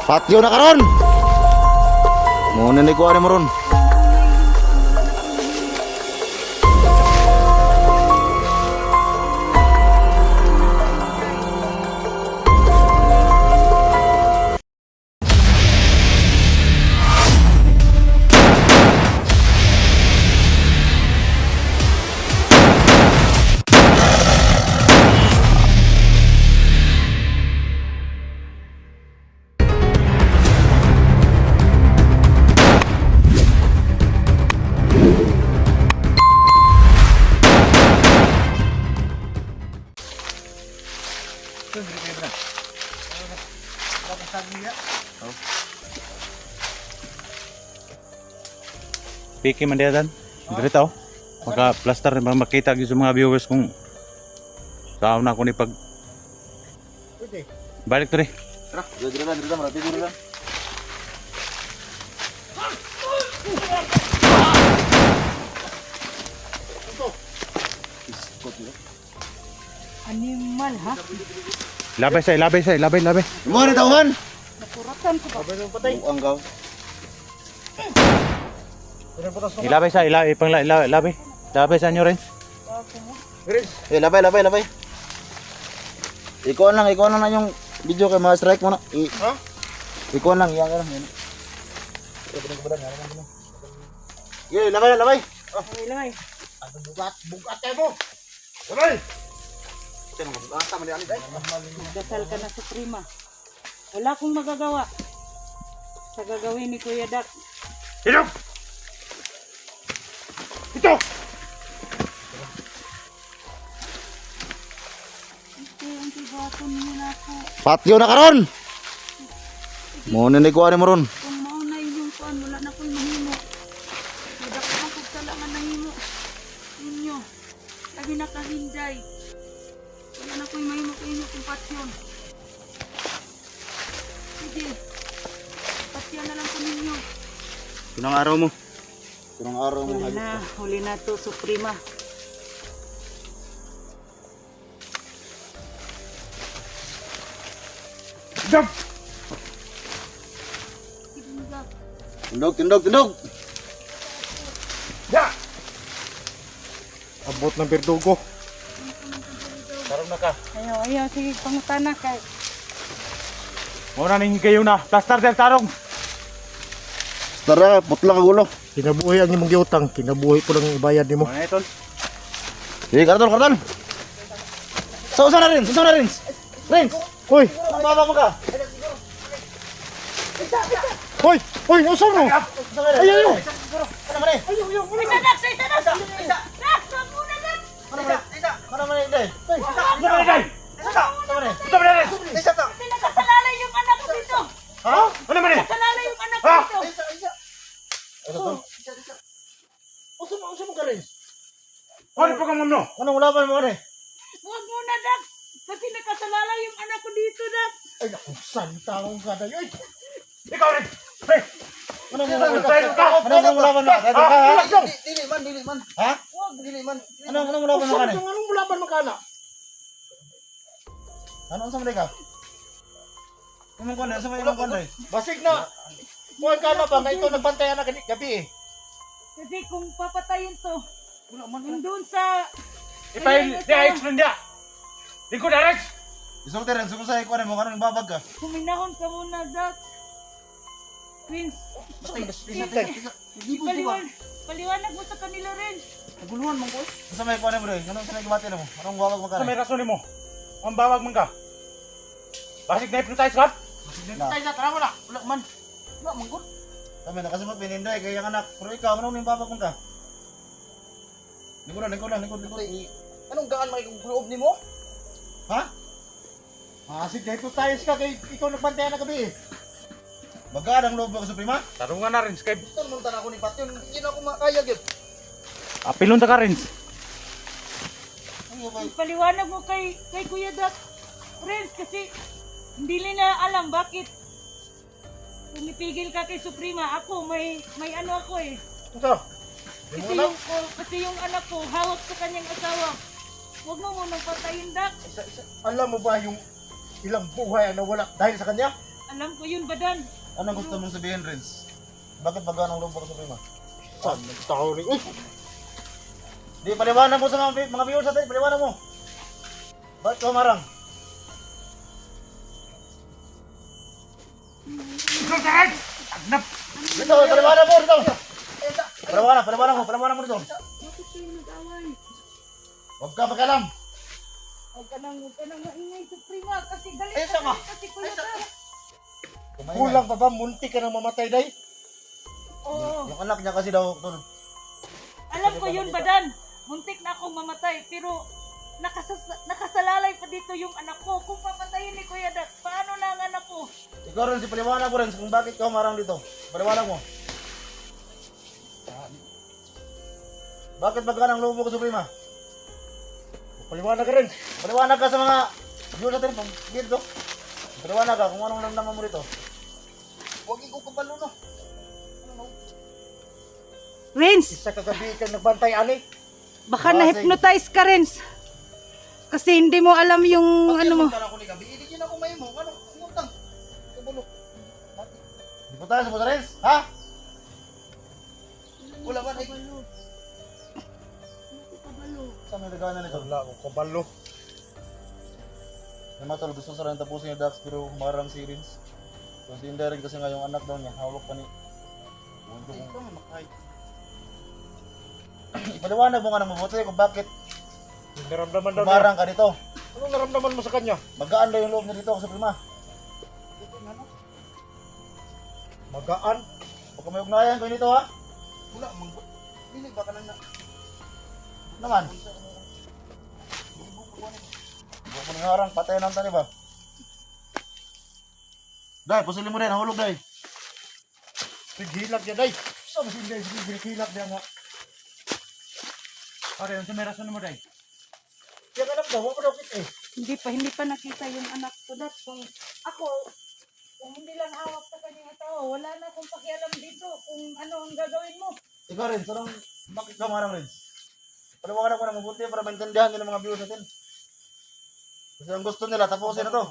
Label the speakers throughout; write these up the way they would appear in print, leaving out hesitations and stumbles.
Speaker 1: Patyo na karon. Muna ni kuha ni mo ron.
Speaker 2: Piki man diyan. Diri tao. Maka plaster na makita gyud sa mga viewers kung saan na ako ni pag balik to rin.
Speaker 1: Tara, dito lang, marami dito lang.
Speaker 3: Animal ha?
Speaker 2: Labay say, labay say, labay.
Speaker 1: Mo ni tawhan.
Speaker 3: Nakuratan ko ba?
Speaker 1: Buang gaw.
Speaker 2: Ilabay sa labay. Labay sa inyo rin.
Speaker 1: Labay. Ikaw lang na yung video kay mga strike mo na. Ha? Ikaw lang, iyan ka lang. Ye, labay.
Speaker 3: Ilangay.
Speaker 1: Bugat kayo mo. Labay.
Speaker 3: Dasal ka na sa prima. Wala akong magagawa sa gagawin ni Kuya Dak.
Speaker 2: Ito!
Speaker 3: Unti ba ako niyo na ako?
Speaker 1: Patyo na karon. Muna ni kuha ni mo ron.
Speaker 3: Kung mauna yung kuan, wala na ko'y mahimo. Madak ko kung salangan na himo. Ninyo. Lagi nakahinday. Wala na ko'y mahimo ko inyo kung patyon. Sige. Patyon na lang ko ninyo.
Speaker 1: Tunang araw mo.
Speaker 3: Huli na to, Suprema.
Speaker 2: Jump!
Speaker 1: Tindog.
Speaker 2: Ya! Abot ng berdugo. Tarong na ka.
Speaker 3: Ayaw, sige, pangutana kay.
Speaker 2: Muna ning kayo na. Plaster del tarong.
Speaker 1: Tara, putla ka gulo.
Speaker 4: Kinabuhi ang imong giutang, kinabuhi ko lang ibayad nimo.
Speaker 2: Mga itol.
Speaker 1: Sige, karton. Susa na rin. Rins.
Speaker 4: Hoy,
Speaker 1: Mababa mo ka.
Speaker 4: hoy, usaw mo. Ayaw.
Speaker 1: Ano man eh?
Speaker 3: Isa, Dax! Dax, wag muna, Dax!
Speaker 1: Ano man eh?
Speaker 3: Pinakasalala yung anak ko dito!
Speaker 1: Ha?
Speaker 2: Ano man eh?
Speaker 3: Kasalala yung anak ko dito!
Speaker 1: Usa mo ka rin.
Speaker 2: Ano pa ka mamno?
Speaker 1: Anong laban mo rin?
Speaker 3: Wag muna, Dax! Kasi nakasalala yung anak ko dito, Dax!
Speaker 4: Ay, naku, santa akong kada. Ay,
Speaker 2: Ikaw rin! Hey!
Speaker 1: Anong laban mo? Dili man. Ha? Anong laban mo ka rin?
Speaker 4: anong mulaban makana?
Speaker 1: Anong sa ka? Anong kuwan? Sa may ilang kuwan rin?
Speaker 4: Basig na. Kuwan ka na ba nga ikaw nagbantayan na gabi eh.
Speaker 3: Kasi kung papatayin to, nandun sa...
Speaker 2: Ipail! Di explain dia! Lingkod Alex!
Speaker 1: Isang teren, suko sa kuwan mo. Anong babag ka?
Speaker 3: Kuminahon ka muna, Dax! Prince, paliwanag mo sa kanila rin.
Speaker 1: Naguluhan mong ko. Sa may kuwan mo rin? Anong sinagibati na mo? Anong babag mo ka
Speaker 2: Ano
Speaker 1: rin?
Speaker 2: may rason mo? Ang bawag man ka? Basig na hypnotize ka?
Speaker 1: Tayo sa tara mo na. Wala man. Wala manggut. Kami na kasi mo pininday kaya yung anak. Pero ikaw, anong yung babag mo ka? Lingkod.
Speaker 4: Anong gaan makikuloob nimo?
Speaker 1: Ha?
Speaker 4: Masig na ito tayo ka kay ikaw nagbantayan na gabi eh.
Speaker 1: Magkadang loob mo ka sa prima?
Speaker 2: Tarungan na rin, Skype.
Speaker 4: Gusto mo tanako ni Patyon, hindi na ako makaya gyud.
Speaker 2: Apilon ta ka rin.
Speaker 3: Paliwanag mo kay Kuya Dax, Prince, kasi hindi nila alam bakit pumipigil ka kay Suprema. Ako, may ano ako eh.
Speaker 4: Ito.
Speaker 3: Kasi yung anak ko, hawak sa kanyang asawa. Huwag mo munang patayin, Dax.
Speaker 4: Alam mo ba yung ilang buhay ang nawala dahil sa kanya?
Speaker 3: Alam ko yun, Badan.
Speaker 1: Anong gusto mong sabihin, Renz? Bakit bagaan ang loob mo sa Suprema?
Speaker 4: Saan tao rin? Uy!
Speaker 1: Di, paliwanag mo sa mga viewers natin, paliwanag mo. Bakit ka humarang? Dito, paliwanag mo dito. Paliwanag mo dito.
Speaker 3: Bakit kayo nag-away?
Speaker 1: Huwag ka makialam.
Speaker 3: Huwag ka nang maingay, Suprema. Kasi galit
Speaker 1: Eh,
Speaker 3: ka
Speaker 1: sama.
Speaker 3: kasi Kuya Dar.
Speaker 4: Kulang pa ba? Munti ka nang mamatay, day?
Speaker 3: Oo.
Speaker 1: Yung anak niya kasi daw, tol.
Speaker 3: Alam ko yun, Badan. Muntik na akong mamatay. Pero nakasalalay pa dito yung anak ko. Kung papatayin ni Kuya Dar, paano na ang anak ko?
Speaker 1: Ikaw rin, si paliwanag mo rin kung bakit ka humarang dito. Paliwanag mo. Bakit bagaan ang loob mo sa Suprema?
Speaker 4: Paliwanag ka rin.
Speaker 1: Paliwanag ka sa mga viewers natin, pang dito. Paliwanag ka kung anong nandang mo dito. Huwag ikaw kabalo no.
Speaker 3: Renz,
Speaker 4: Isa kagabi kang nagbantay, ani.
Speaker 3: baka
Speaker 1: Basing.
Speaker 3: na-hypnotize ka, Renz. Kasi hindi mo alam yung ano mo.
Speaker 1: Pagkakita ko ni Gabi, iligin ako may mo. Ano? Umutang. Kabalo. Di po tayo sa Motorens? Ha? Wala ba? Ay, saan may nagana nito?
Speaker 4: Wala akong kabalo.
Speaker 1: Yung mga tol, gusto sa rin tapusin yung Dax pero humarang si Rins. So si Indirect kasi nga yung anak daw niya, hawak pa ni... Ipaliwanag mo nga ng mabuti kung bakit
Speaker 4: Naramdaman daw niya.
Speaker 1: humarang ka dito.
Speaker 4: Anong naramdaman mo sa kanya?
Speaker 1: Magaan daw yung loob niya dito sa Suprema.
Speaker 4: Magaan.
Speaker 1: Huwag ka may ugnayan kayo dito ha. Wala, hindi baka lang na... Naman. Huwag mo nang harang, patayin ang tani ba? Day, pusilin mo rin, nahulog day.
Speaker 4: Sigilag niya, day. Saan si day? Sigilag niya nga.
Speaker 2: Pare, ano may rason mo, day?
Speaker 4: Kaya ka lang daw, wala ko daw kit eh.
Speaker 3: Hindi pa nakita yung anak ko, Dat. Kung hindi lang hawak sa kanyang asawa, wala na akong pakialam dito kung ano ang gagawin mo.
Speaker 1: Ikaw rin, sarang bakit ka marang rin? Paliwanag ko na mabuti para maintindihan nila mga viewers natin. Kasi ang gusto nila, tapusin na to.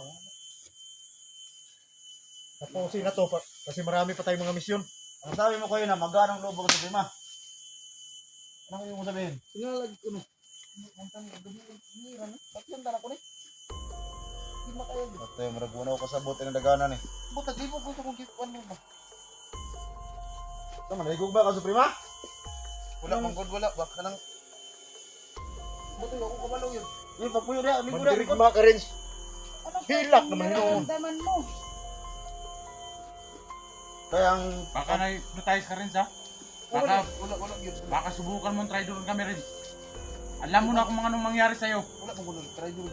Speaker 4: Tapusin na to kasi marami pa tayong mga misyon.
Speaker 1: Ang sabi mo kayo na magaan ang loob ko sa Suprema. Ano yung mo sabihin? Sinalag ko no. Ate, maragunaw ka sa buti ng daganan eh. Buta, di mo gusto kong gifuan mo ba? Tama, naligog ba ka sa Suprema? Wala, manggod wala. Baka nang... Buti, ako kabalo yun. Yung pagpuyo na, ligo na, ligo.
Speaker 4: Magdirigma ka rin.
Speaker 3: Ano
Speaker 4: Hilak naman yun.
Speaker 3: nararamdaman mo?
Speaker 1: Kaya ang...
Speaker 2: Baka na-hypnotize ka rin sa?
Speaker 1: Wala,
Speaker 2: Baka,
Speaker 1: wala yun.
Speaker 2: baka subukan mo try doon kami rin. Alam mo na kung anong mangyari sa'yo.
Speaker 1: Wala mong gulo. Try doon.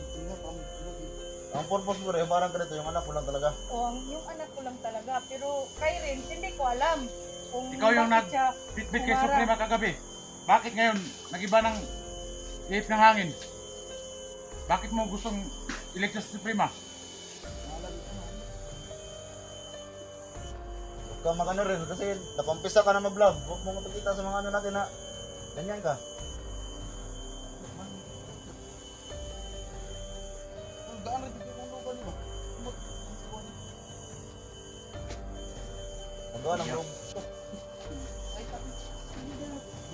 Speaker 1: Ang purpose mo rin, parang ganito, yung anak ko lang talaga.
Speaker 3: Yung anak ko lang talaga. Pero kay Renz, hindi ko alam kung
Speaker 2: Ikaw yung
Speaker 3: bakit siya
Speaker 2: Bit-bit kay
Speaker 3: humarang.
Speaker 2: Suprema kagabi. Bakit ngayon, nag-iba ng ihip ng hangin? Bakit mo gustong ilekta sa Suprema?
Speaker 1: Huwag ka makano rin, kasi nakumpisa ka na mag-vlog. Huwag mo mapakita sa mga ano natin na ganyan ka. Magaan ang loob.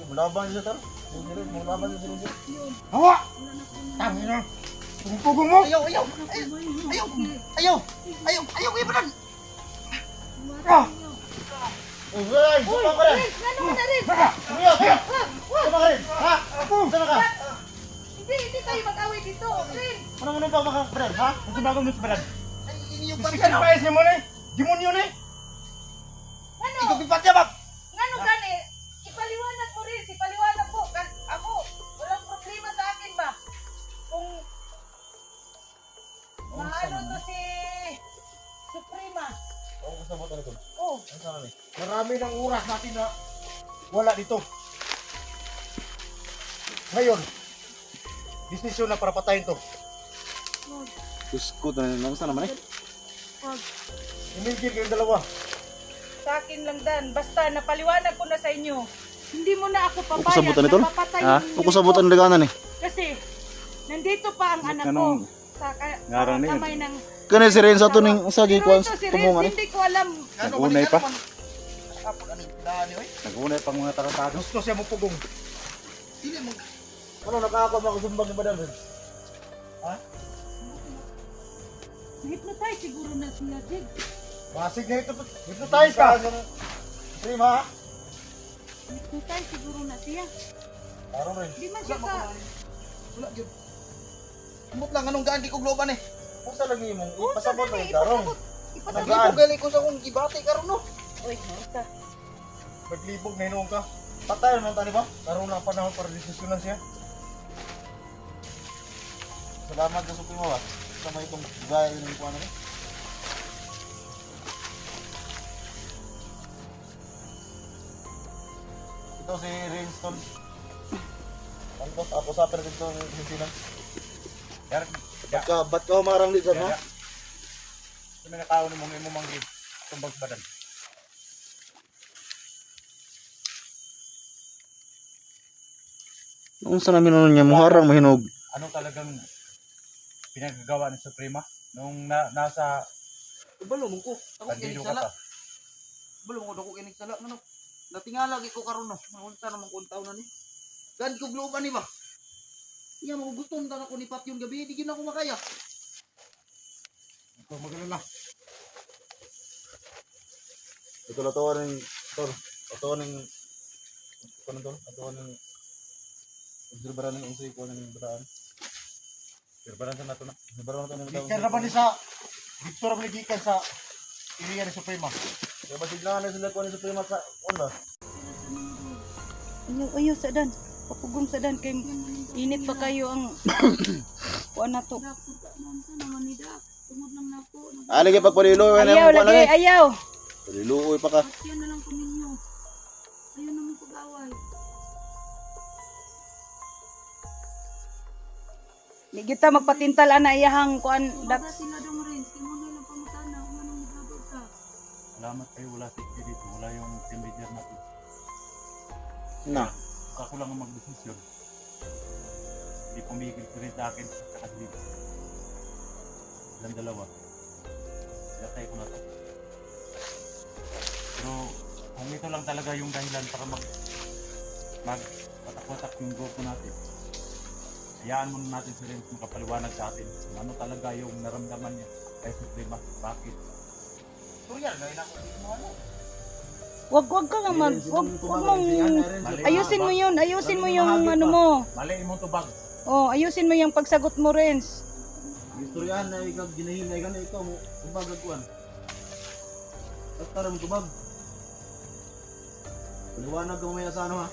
Speaker 1: Mulaban siya taro. Mulaban siya siya.
Speaker 4: Hawa! Tangin na. Tungtugong mo!
Speaker 1: Ayaw! Ibanan! Uy! Suka ka rin!
Speaker 3: Ano mo na rin?
Speaker 1: Ayaw! Sama ka rin! Ha? Sama ka!
Speaker 3: Hindi tayo mag-away dito. Renz,
Speaker 1: Ano mo nung pa makabrad? Ha?
Speaker 2: Gusto bago mo sa balad?
Speaker 1: Yung
Speaker 4: Sikan pa es mo na eh. Demonyo na eh.
Speaker 3: ano?
Speaker 1: Ikaw pipatya ba?
Speaker 3: Ngano gani? Ipaliwanag mo rin, ipaliwanag mo. Ako, walang problema sa akin ba? Kung maano to si Suprema.
Speaker 1: Oo, kasabot na ito.
Speaker 3: Oh,
Speaker 1: Ano sa namin?
Speaker 4: Marami ng oras natin na wala dito. Ngayon, desisyon na para patayin to.
Speaker 1: Gusto ko na lang sa naman eh.
Speaker 3: wag.
Speaker 4: Imigil kayong dalawa.
Speaker 3: Sa akin lang Dan, basta napaliwanag ko na sa inyo. Hindi mo na ako papayag
Speaker 1: sabutan ito?
Speaker 3: na papatay
Speaker 1: Ha?
Speaker 3: ninyo
Speaker 1: Huwag ko sabutan ng daganan eh.
Speaker 3: Kasi, nandito pa ang anak ko
Speaker 2: Anong
Speaker 3: sa
Speaker 2: ngaran niya?
Speaker 3: kamay ng
Speaker 1: Kani si Renz ato ning usa gi
Speaker 3: Pero
Speaker 1: kuan
Speaker 3: ito si Renz,
Speaker 1: tumungan eh.
Speaker 3: hindi ko alam.
Speaker 2: Nag-unay pa.
Speaker 4: Kapag ano, daan oy.
Speaker 2: Nag-unay pang mga tarantado.
Speaker 4: Gusto siya mo pugong.
Speaker 1: Dili mo. Ano nakakapa ako sumbang ni Madam Renz?
Speaker 3: Na-hypnotize siguro na siya, Jig.
Speaker 4: Basig na ito. Hypnotize ka.
Speaker 1: Prima.
Speaker 3: Na-hypnotize siguro na siya.
Speaker 1: Karon Renz.
Speaker 3: Di man siya ka...
Speaker 1: Wala gyud. Umot lang anong gaan di ko globan eh. Usa lagi imong ipasabot
Speaker 3: Dali,
Speaker 1: ay karon.
Speaker 3: Ipasabot.
Speaker 1: Nagaan gali ko sa kung gibati karon no.
Speaker 3: Uy, harta.
Speaker 4: Naglibog na inuong ka.
Speaker 1: Patay man tani ba?
Speaker 4: Karoon na ang panahon para desisyonan siya.
Speaker 1: Salamat sa supremo ba. Sa may itong gaya ng kuan ni. Ito si Rainston. Ano tapos sa pero dito ng Pilipinas.
Speaker 2: Yar, ya.
Speaker 1: Ba't ka humarang dito
Speaker 2: Ya,
Speaker 1: ha?
Speaker 2: ya. Ito may nakao ni mong imo manggid. Tumbag badan.
Speaker 1: Noong sa namin ano niya muharang mahinog.
Speaker 2: Ano talagang pinagagawa ni Suprema nung nasa
Speaker 1: Balo mo ko. Ako
Speaker 2: bandido ka pa.
Speaker 1: Balo mo ko kinig sala ano. Natingala gi ko karon no. Unsa naman kun taon na ni. Gan ko globan ni ba? Iya mo gusto nda ako ni Pat yung gabi, di gyud ako makaya.
Speaker 4: Ito magalala.
Speaker 1: Ito na to ng tor. Ito ng kuno to, ito ng obserbaran ng unsay ko ng bataan.
Speaker 2: Birbaran sa nato na.
Speaker 1: Obserbaran to ng
Speaker 4: Gikan na ba ni sa Victor mo gikan sa area ni Suprema.
Speaker 1: Kaya basigla na sila ko ni Suprema sa onda.
Speaker 3: Ayaw sa dan. Papugong sa dan kay init pa kayo ang kuan na to.
Speaker 1: Ali kay pagpalilo na
Speaker 3: Ayaw lagi, ayaw.
Speaker 1: Paliluoy pa ka.
Speaker 3: Yan na lang ko ninyo. Ayaw naman pag-away. Di kita magpatintal ana iyahang kuan dat.
Speaker 5: Sila dong rin, kimo na lang pamutana, manong maghabag ka.
Speaker 2: Salamat kayo, wala si dito, wala yung team leader natin.
Speaker 1: Na.
Speaker 2: Ako lang ang magdesisyon. Hindi pumigil ko rin sa akin sa kaslig. Ilang dalawa. Latay ko na to. Pero kung ito lang talaga yung dahilan para magpatak-watak yung grupo natin, hayaan muna natin si Renz makapaliwanag sa atin kung ano talaga yung naramdaman niya kay Suprema. Bakit?
Speaker 1: Turyan na ina ko dito ano.
Speaker 3: Wag ka nga mag wag mong ayusin mo yung ano mo.
Speaker 2: Mali mo tubag.
Speaker 3: Oh, ayusin mo yung pagsagot mo, Renz.
Speaker 1: Istoryan na ikaw ginahimay ka na ikaw mo tubag kuan. At tara mo tubag. Paliwanag ka mamaya sa ano ha.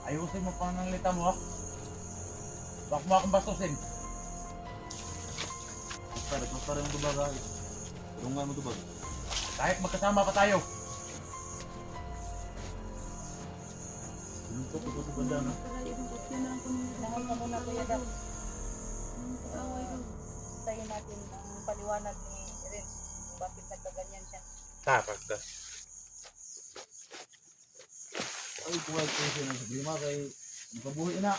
Speaker 2: Ayusin mo pananalita mo ha. Bak mo akong bastusin.
Speaker 1: Tara mo tubag ha. Tulungan mo tubag.
Speaker 2: Kahit magkasama pa tayo.
Speaker 1: Luntok ko sa banda na.
Speaker 3: Lahat na muna kuya Dap. Tayo natin ang paliwanag ni Renz. Bakit nagkaganyan siya?
Speaker 2: Tapag ka.
Speaker 1: Ay kuwag ko siya ng problema kay nakabuhi na.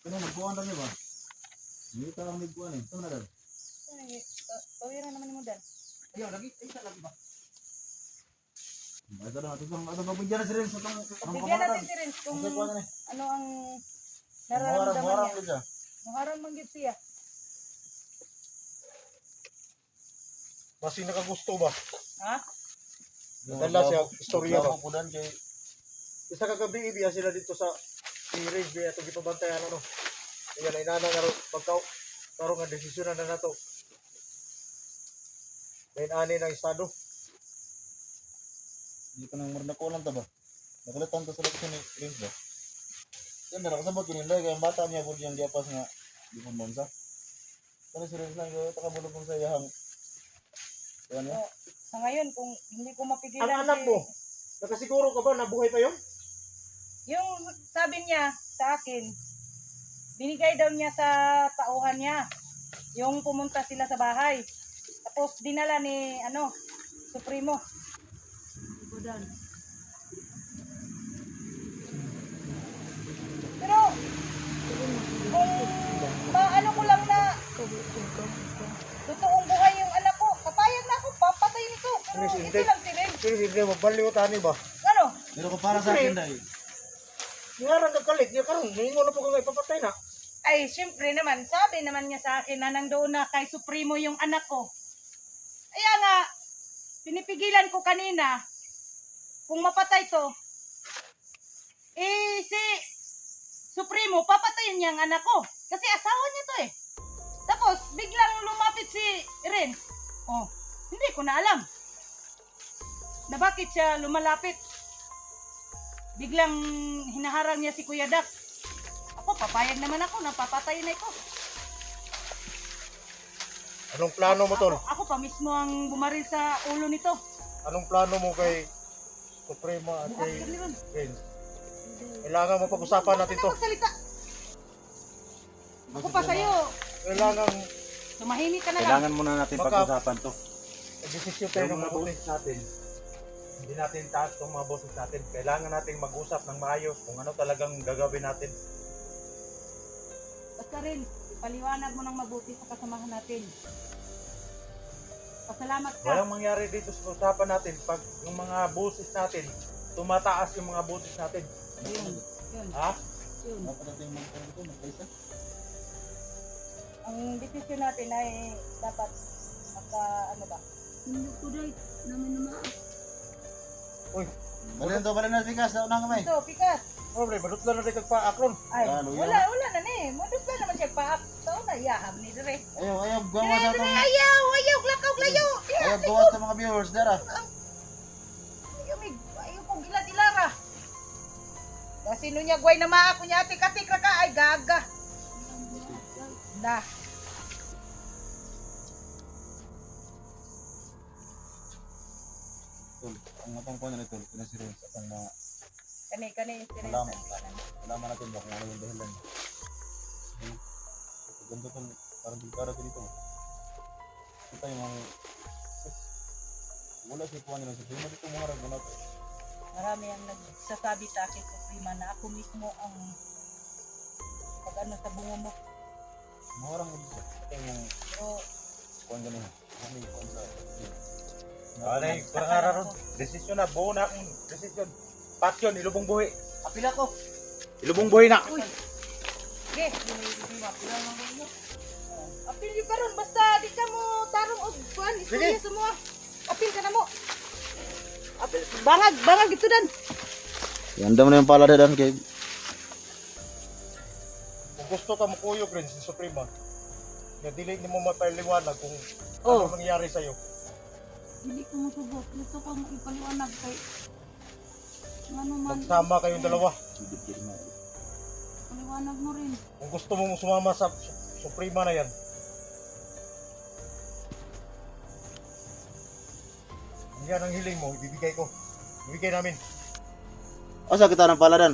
Speaker 1: Kano nagkuhan lang niya ba? Hindi ka lang nagkuhan eh. Ito na dal.
Speaker 3: Tawiran naman mo Dan.
Speaker 1: Ayaw lagi. Ay isa lagi ba? Ito na. Ito na bigyan na si Renz.
Speaker 3: Bigyan natin si Renz kung ano ang nararamdaman niya. Muharang manggit siya.
Speaker 4: Basi nakagusto ba?
Speaker 3: Ha?
Speaker 4: Dala siya, istorya ba?
Speaker 1: Kudan kay
Speaker 4: Isa kagabi ibiya sila dito sa Range Bay ato gipabantayan ano. Iyan ay nana nga pagkaw karon nga desisyon na nato. Main ani ng estado.
Speaker 1: Hindi pa nang marnakulan ta ba? Nakalatan ta sa lokasyon ni Renz ba? Yan na nakasabot yun kay ang bata niya po yung diapas nga di mo monsa. Pero si Renz lang yung takabulog kong sa iyahang. Yan ya.
Speaker 3: Sa ngayon kung hindi ko mapigilan
Speaker 4: Ang anak mo, nakasiguro ka ba na buhay pa yon?
Speaker 3: yung sabi niya sa akin, binigay daw niya sa tauhan niya. Yung pumunta sila sa bahay. Tapos dinala ni Supremo. Pero
Speaker 4: Hindi mabaliw tani ba?
Speaker 3: Ano?
Speaker 1: Pero kung para sa akin dahil.
Speaker 4: Nga nagkalit niya karon, ningo na po kung ipapatay na.
Speaker 3: Ay, syempre naman, sabi naman niya sa akin na nandoon na kay Supremo yung anak ko. Kaya nga, pinipigilan ko kanina, kung mapatay to, si Supremo, papatayin niya ang anak ko. Kasi asawa niya to eh. Tapos, biglang lumapit si Renz. Oh, hindi ko na alam. Na bakit siya lumalapit. Biglang hinaharang niya si Kuya Dak. Ako, papayag naman ako, napapatayin na ito.
Speaker 4: Anong plano mo, tol?
Speaker 3: Ako pa mismo ang bumaril sa ulo nito.
Speaker 4: Anong plano mo kay Suprema at
Speaker 3: Bukas
Speaker 4: kay
Speaker 3: ka rin.
Speaker 4: Renz? Kailangan mo pag-usapan natin to.
Speaker 3: Huwag ka na magsalita. Ako pa sa'yo.
Speaker 4: Kailangan
Speaker 3: Tumahimik ka na lang.
Speaker 2: Kailangan muna natin
Speaker 4: Baka-
Speaker 2: pag-usapan to.
Speaker 4: desisyon tayo
Speaker 2: Yung
Speaker 4: ng
Speaker 2: mga
Speaker 4: mabuti.
Speaker 2: boses natin, hindi natin taas itong mga boses natin. Kailangan nating mag-usap ng maayos kung ano talagang gagawin natin.
Speaker 3: Basta rin, ipaliwanag mo ng mabuti sa kasamahan natin. Pasalamat ka.
Speaker 2: Walang mangyari dito sa usapan natin pag yung mga boses natin, tumataas yung mga boses natin.
Speaker 3: Yun.
Speaker 2: Ha?
Speaker 3: Yun.
Speaker 1: Dapat natin magkaroon ito, magkaisa.
Speaker 3: Ang desisyon natin ay dapat ano ba?
Speaker 5: Hindi ko dahil namin namaan.
Speaker 4: Uy,
Speaker 1: Balin to, balin na bigas. Naunang kamay.
Speaker 3: Ito, pikas.
Speaker 4: pobre, badot lang natin kagpa-akron.
Speaker 3: Ay,
Speaker 1: Lalo yan.
Speaker 3: wala na eh. Mudot na naman siya paak. Taon na, iyaham ni Dere.
Speaker 1: Ayaw, gawa sa itong...
Speaker 3: Ayaw, lakaw, layo.
Speaker 1: Ayaw, gawas sa mga viewers, Dara.
Speaker 3: Ayaw kong gila-dilara. Kasi nun niya, guway na maako niya, atik-atik ka, ay gaga. Na.
Speaker 1: Tol, ang matang ko na ito, pinasirin sa itong mga...
Speaker 3: Kani,
Speaker 1: Malaman. Malaman natin ba kung ano yung dahilan. Ganito tol, parang bilkara ko dito. Kita yung mga... Wala si Puan nila sa prima dito mga ragunat.
Speaker 3: Marami ang nagsasabi sa akin sa prima na ako mismo ang pag-ano sa bungo mo.
Speaker 1: Maharang mo dito. Ito yung
Speaker 3: Pero,
Speaker 1: Puan ganun. Ano yung Puan sa...
Speaker 2: Alay, kurang araw ron. Desisyon na, buo na akong desisyon. Patyon, ilubong buhi.
Speaker 1: Apila ko!
Speaker 2: Ilubong buhi na.
Speaker 3: okay. Apil yung karon basta di ka mo tarong og kuan istorya sa mga. Apil ka na mo. Apil, bangag ito dan.
Speaker 1: Yanda mo na yung paladadan kay...
Speaker 4: Kung gusto ka makuyog rin sa Suprema, na dili ni mo mapaliwanag kung
Speaker 3: Oh.
Speaker 4: ano mangyari sa'yo.
Speaker 5: Hindi ko masubot. Gusto ko ipaliwanag kay ano man.
Speaker 4: Magsama kayong dalawa.
Speaker 5: Paliwanag mo rin.
Speaker 4: Kung gusto mong sumama sa Suprema na yan, yan ang hiling mo, ibibigay ko. Ibigay namin.
Speaker 1: Asa kita ng paladan?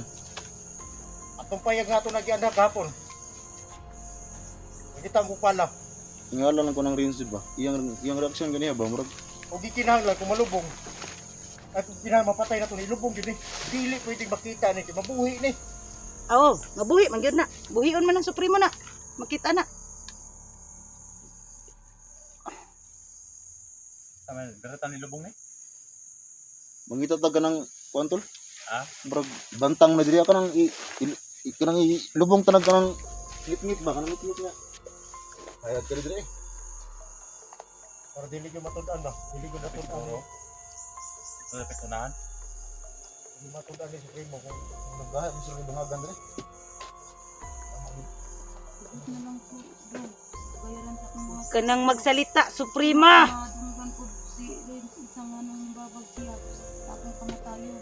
Speaker 4: At nung payag nga ito nagyanda kahapon, nakita ko pala,
Speaker 1: Ingala lang ko ng rinsid ba? Iyang reaksyon ganiya ba? Murag...
Speaker 4: o gikinahanglan kung malubong, at kung kinahanglan mapatay na ito, nilubong yun eh. Dili pwedeng makita ni, mabuhi ni.
Speaker 3: Oo, mabuhi man gyud na. Buhion man ang supremo na. Makita na.
Speaker 2: Tama, garatan ilubong ni.
Speaker 1: Mangitatag ka ng... Kuan tol?
Speaker 2: Ha?
Speaker 1: Murag bantang na diri ka nang kanang lubong tanag ka ng ngit-ngit ba? Kanang ngit-ngit nga. Ayat ka diri.
Speaker 4: Para dili ko matudaan ba? Dili ko matudaan ni.
Speaker 2: Ito na pitunahan.
Speaker 4: Dili matudaan ni Supremo kung
Speaker 1: Nagbahay mo sila bangagan diri.
Speaker 5: Tapos na lang po. Bro. Bayaran sa akong mga
Speaker 3: Kanang magsalita, suprema.
Speaker 5: dunugan ko si Ren. Isang anong babag siya. Tapos kamatayon.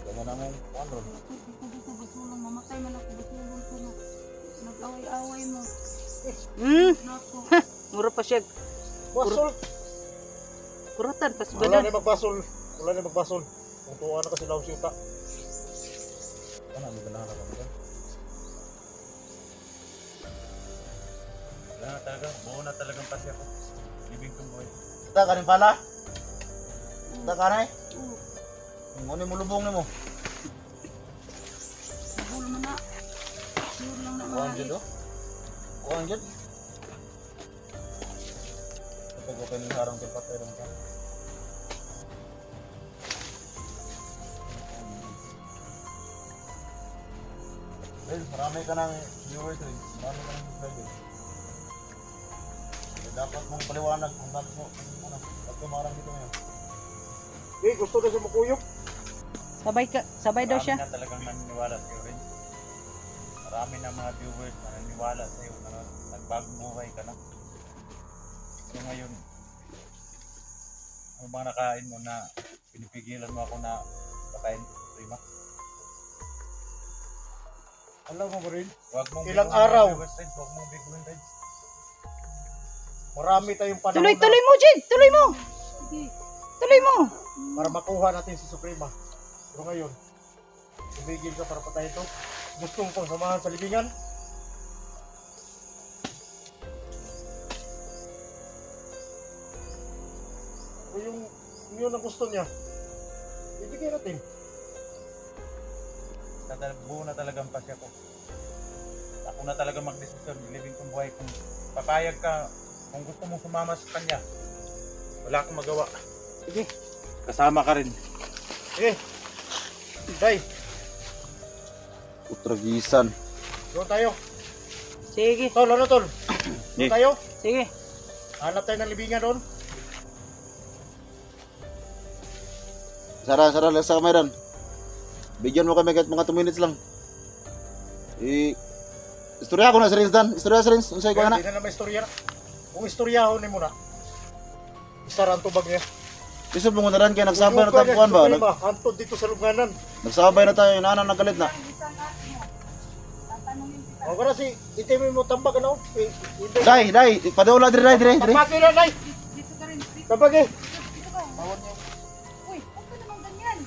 Speaker 1: Ganyan naman kuan ron.
Speaker 5: Di ko dito basulong. Mamatay man ako basulong ko na. Nag-away-away mo. Nako.
Speaker 3: Mura pa siya.
Speaker 4: basol.
Speaker 3: Kuratan pa
Speaker 4: Wala
Speaker 3: sugadan.
Speaker 4: na magbasol. Wala na magbasol. Kung tuwa na kasi laos yuta.
Speaker 1: Ano mo ganahan ka mo?
Speaker 2: Wala na talaga, buo na talagang pati ako. Ibig kong buhay.
Speaker 1: Ta kanin pala. Ta kanay.
Speaker 5: Oo.
Speaker 1: Ngoni mo lubong nimo.
Speaker 5: Nabulo mo na. Sure lang na
Speaker 1: Kuan
Speaker 5: maaari.
Speaker 1: jud do. Kuan jud. Ito ko kanin harang sa patay ron ka. Renz, marami ka ng viewers, Renz. Marami ka ng subscribers. Kaya dapat mong paliwanag kung bakit mo, ba't tumarang dito ngayon.
Speaker 4: Eh, gusto na siya makuyok.
Speaker 3: Sabay daw siya.
Speaker 2: Marami na talagang naniniwala sa'yo rin. Marami na mga viewers na naniniwala sa'yo na nagbagong buhay ka na. So ngayon, ang mga nakain mo na pinipigilan mo ako na pakain ko sa prima.
Speaker 4: Alam mo ba rin?
Speaker 2: Huwag mong
Speaker 4: Ilang
Speaker 2: biguin
Speaker 4: araw?
Speaker 2: ang viewers, Renz. Huwag mong biguin, Renz.
Speaker 4: Marami tayong panahon
Speaker 3: Tuloy mo, Jed. Tuloy mo.
Speaker 5: Sige.
Speaker 3: Tuloy mo.
Speaker 4: para makuha natin si Suprema. Pero ngayon, tumigil ka para patayin to. Gusto mo pang samahan sa libingan? O yung yun ang gusto niya, ibigay natin.
Speaker 2: Buo na talagang pasya ko. Ako na talaga magdesisyon, ilibing kong buhay. Kung papayag ka, kung gusto mong sumama sa kanya, wala akong magawa.
Speaker 4: Sige,
Speaker 2: Kasama ka rin.
Speaker 4: sige. Day,
Speaker 1: Putragisan.
Speaker 4: doon tayo.
Speaker 3: Sige.
Speaker 4: Tol, ano tol? Doon tayo.
Speaker 3: Sige.
Speaker 4: Hanap tayo ng libingan doon.
Speaker 1: Sara, lang sa kamay ron. Bigyan mo kami kahit mga 2 minutes lang. Istorya ko na sa Renz dan. Istorya sa Renz. Unsay ko na.
Speaker 4: Hindi na naman istorya. Kung istoryahon ni mo na, isaran tubag niya.
Speaker 1: Iso mo na rin kaya nagsabay na tayo kuan ba?
Speaker 4: Hantod dito sa lubnganan.
Speaker 1: Nagsabay na tayo, inaanan nagalit na.
Speaker 4: O ka na si, itimin mo tambag ano?
Speaker 1: Dai, padula dire.
Speaker 4: Tambag na, Day!
Speaker 5: Dito ka rin. Dito
Speaker 4: Tambag eh!
Speaker 5: ka. Uy, huwag ka naman ganyan.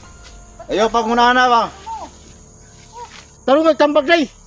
Speaker 1: Ayo pag muna na ba?
Speaker 4: Tarong tambag, Day!